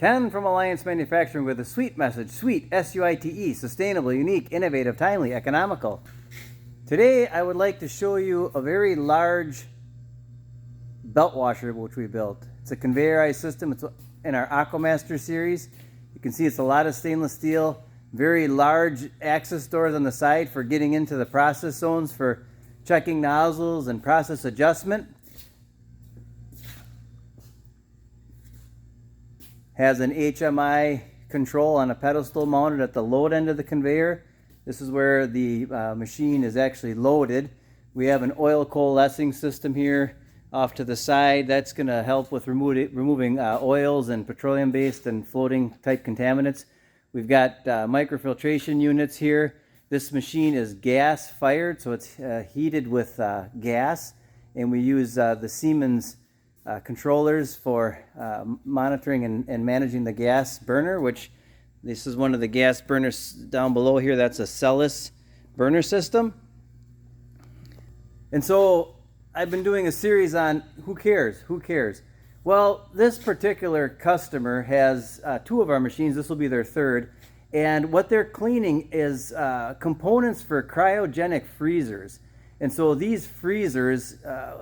Ken from Alliance Manufacturing with a sweet message. Sweet, S-U-I-T-E, sustainable, unique, innovative, timely, economical. Today I would like to show you a very large belt washer which we built. It's a conveyorized system. It's in our Aquamaster series. You can see it's a lot of stainless steel, very large access doors on the side for getting into the process zones for checking nozzles and process adjustment. Has an HMI control on a pedestal mounted at the load end of the conveyor. This is where the machine is actually loaded. We have an oil coalescing system here off to the side. That's going to help with removing oils and petroleum-based and floating type contaminants. We've got microfiltration units here. This machine is gas fired, so it's heated with gas, and we use the Siemens controllers for monitoring and managing the gas burner, which this is one of the gas burners down below here. That's a cellulose burner system. And so I've been doing a series on who cares? Who cares? Well, this particular customer has two of our machines. This will be their third. And what they're cleaning is components for cryogenic freezers. And so these freezers,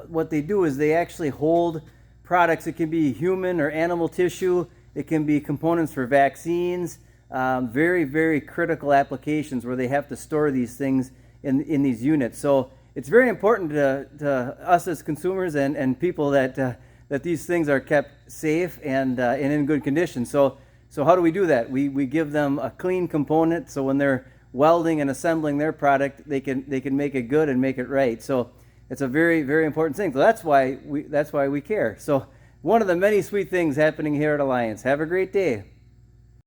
what they do is they actually hold products. It can be human or animal tissue. It can be components for vaccines. Very, very critical applications where they have to store these things in these units. So it's very important to us as consumers and people that these things are kept safe and in good condition. So how do we do that? We give them a clean component, so when they're welding and assembling their product, they can make it good and make it right. So it's a very, very important thing. So that's why we care. So one of the many sweet things happening here at Alliance. Have a great day.